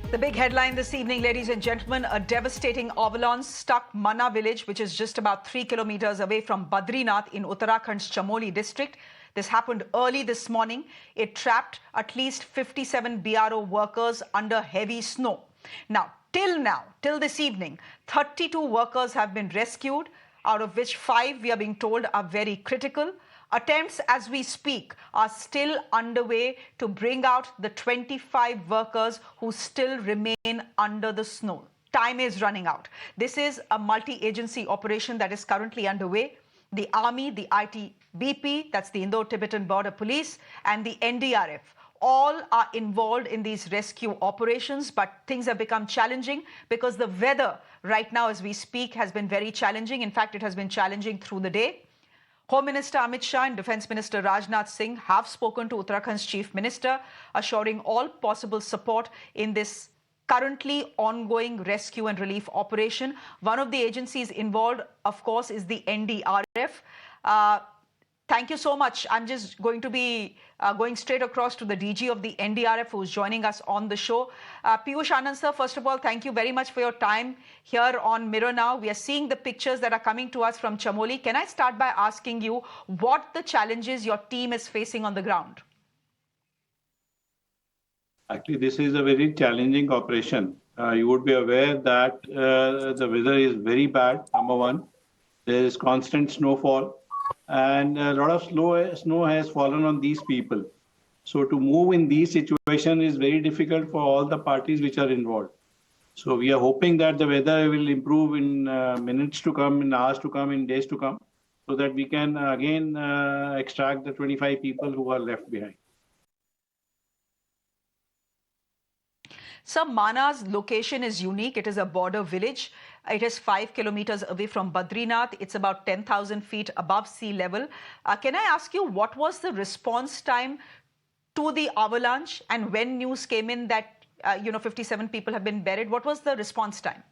The big headline this evening, ladies and gentlemen, a devastating avalanche struck Mana village, which is just about 3 kilometers away from Badrinath in Uttarakhand's Chamoli district. This happened early this morning. It trapped at least 57 BRO workers under heavy snow. Now, till this evening, 32 workers have been rescued, out of which 5, we are being told, are very critical. Attempts as we speak are still underway to bring out the 25 workers who still remain under the snow. Time is running out. This is a multi-agency operation that is currently underway. The Army, the ITBP, that's the Indo-Tibetan Border Police, and the NDRF all are involved in these rescue operations, but things have become challenging because the weather right now as we speak has been very challenging. In fact, it has been challenging through the day. Home Minister Amit Shah and Defence Minister Rajnath Singh have spoken to Uttarakhand's Chief Minister, assuring all possible support in this currently ongoing rescue and relief operation. One of the agencies involved, of course, is the NDRF. Thank you so much. I'm just going to be going straight across to the DG of the NDRF who's joining us on the show. Piyush Anand, sir, first of all, thank you very much for your time here on Mirror Now. We are seeing the pictures that are coming to us from Chamoli. Can I start by asking you what the challenges your team is facing on the ground? Actually, this is a very challenging operation. You would be aware that the weather is very bad, number one. There is constant snowfall. And a lot of snow has fallen on these people. So to move in these situations is very difficult for all the parties which are involved. So we are hoping that the weather will improve in minutes to come, in hours to come, in days to come, so that we can again extract the 25 people who are left behind. Sir, Mana's location is unique. It is a border village. It is 5 kilometers away from Badrinath. It's about 10,000 feet above sea level. Can I ask you, what was the response time to the avalanche? And when news came in that, 57 people have been buried, what was the response time?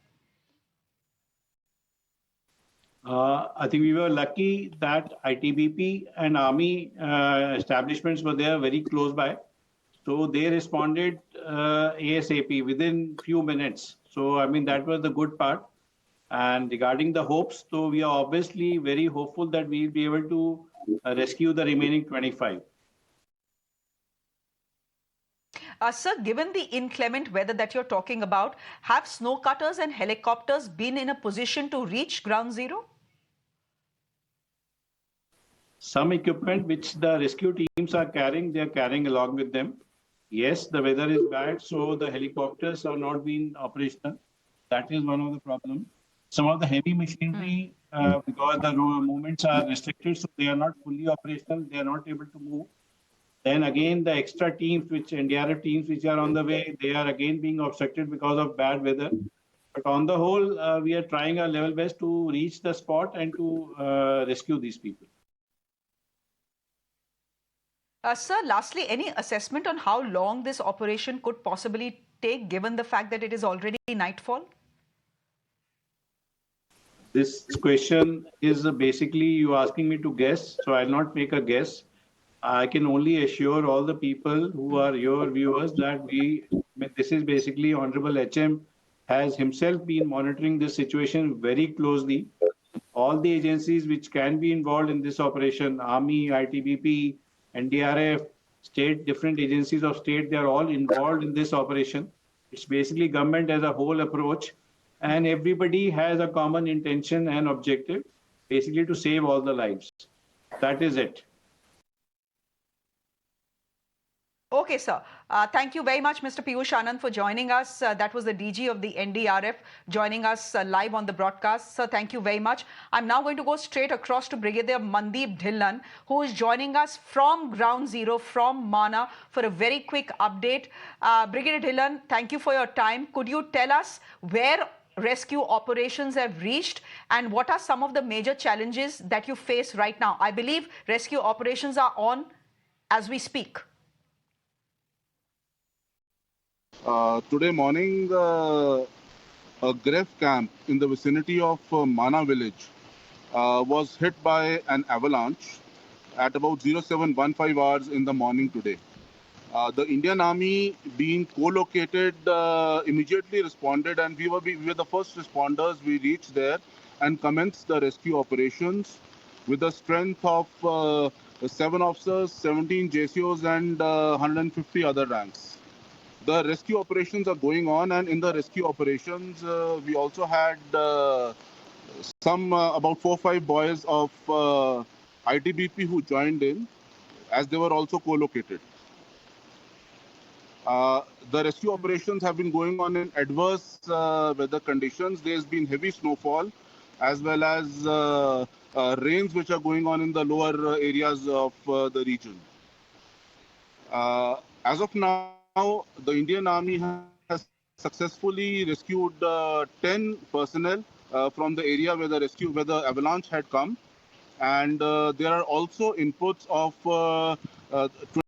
I think we were lucky that ITBP and Army establishments were there very close by. So they responded ASAP within few minutes. So, I mean, that was the good part. And regarding the hopes, so we are obviously very hopeful that we'll be able to rescue the remaining 25. Sir, given the inclement weather that you're talking about, have snow cutters and helicopters been in a position to reach ground zero? Some equipment which the rescue teams are carrying, they are carrying along with them. Yes, the weather is bad, so the helicopters are not being operational. That is one of the problems. Some of the heavy machinery, because the movements are restricted, so they are not fully operational. They are not able to move. Then again, the extra teams, which NDRF teams, which are on the way, they are again being obstructed because of bad weather. But on the whole, we are trying our level best to reach the spot and to rescue these people. Sir, lastly, any assessment on how long this operation could possibly take, given the fact that it is already nightfall? This question is basically you asking me to guess, so I'll not make a guess. I can only assure all the people who are your viewers that this is basically Honorable HM has himself been monitoring this situation very closely. All the agencies which can be involved in this operation, Army, ITBP, NDRF, different agencies of state, they are all involved in this operation. It's basically government as a whole approach, and everybody has a common intention and objective, basically to save all the lives. That is it. Okay, sir. Thank you very much, Mr. Piyush Anand, for joining us. That was the DG of the NDRF joining us live on the broadcast. Sir, thank you very much. I'm now going to go straight across to Brigadier Mandeep Dhillon, who is joining us from ground zero, from Mana, for a very quick update. Brigadier Dhilan, thank you for your time. Could you tell us where rescue operations have reached and what are some of the major challenges that you face right now? I believe rescue operations are on as we speak. Today morning, a grave camp in the vicinity of Mana village was hit by an avalanche at about 0715 hours in the morning today. The Indian Army, being co-located, immediately responded, and we were the first responders. We reached there and commenced the rescue operations with a strength of 7 officers, 17 JCOs, and 150 other ranks. The rescue operations are going on, and in the rescue operations, we also had some about 4 or 5 boys of ITBP who joined in, as they were also co-located. The rescue operations have been going on in adverse weather conditions. There's been heavy snowfall as well as rains which are going on in the lower areas of the region. As of now, the Indian Army has successfully rescued 10 personnel from the area where the avalanche had come, and there are also inputs of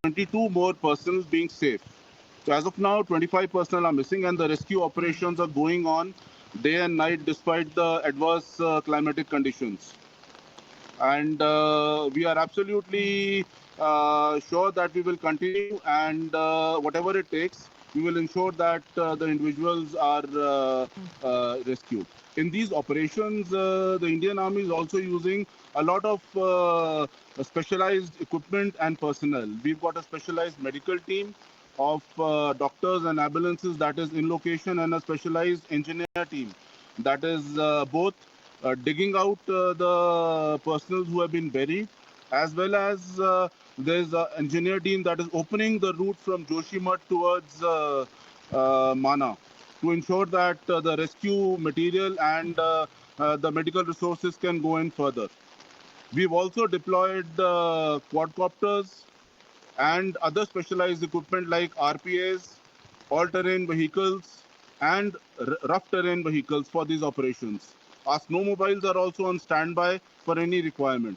22 more personnel being saved. So as of now, 25 personnel are missing, and the rescue operations are going on day and night despite the adverse climatic conditions. And we are absolutely sure that we will continue, and whatever it takes, we will ensure that the individuals are rescued. In these operations, the Indian Army is also using a lot of specialized equipment and personnel. We've got a specialized medical team of doctors and ambulances that is in location, and a specialized engineer team that is both digging out the personnel who have been buried, as well as there's an engineer team that is opening the route from Joshimath towards Mana to ensure that the rescue material and the medical resources can go in further. We've also deployed quadcopters and other specialized equipment like RPAs, all-terrain vehicles, and rough terrain vehicles for these operations. Our snowmobiles are also on standby for any requirement.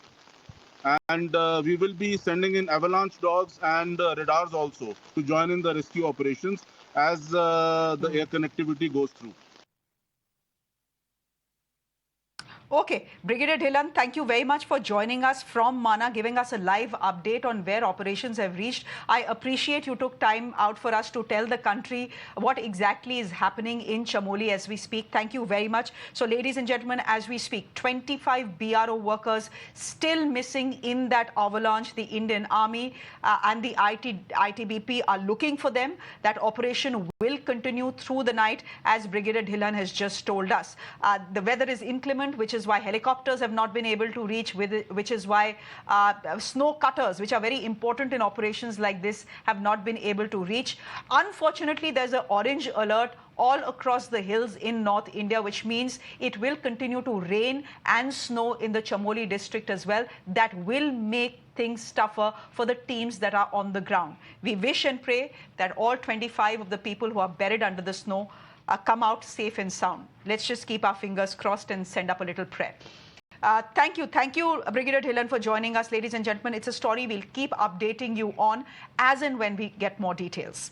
And we will be sending in avalanche dogs and radars also to join in the rescue operations as the air connectivity goes through. Okay, Brigadier Dhilan, thank you very much for joining us from Mana, giving us a live update on where operations have reached. I appreciate you took time out for us to tell the country what exactly is happening in Chamoli as we speak. Thank you very much. So, ladies and gentlemen, as we speak, 25 BRO workers still missing in that avalanche. The Indian Army and the ITBP are looking for them. That operation will continue through the night, as Brigadier Dhilan has just told us. The weather is inclement, which is why helicopters have not been able to reach, which is why snow cutters, which are very important in operations like this, have not been able to reach. Unfortunately, there's an orange alert all across the hills in North India, which means it will continue to rain and snow in the Chamoli district as well. That will make things tougher for the teams that are on the ground. We wish and pray that all 25 of the people who are buried under the snow come out safe and sound. Let's just keep our fingers crossed and send up a little prayer. Thank you, Brigadier Dhilan, for joining us, ladies and gentlemen. It's a story we'll keep updating you on as and when we get more details.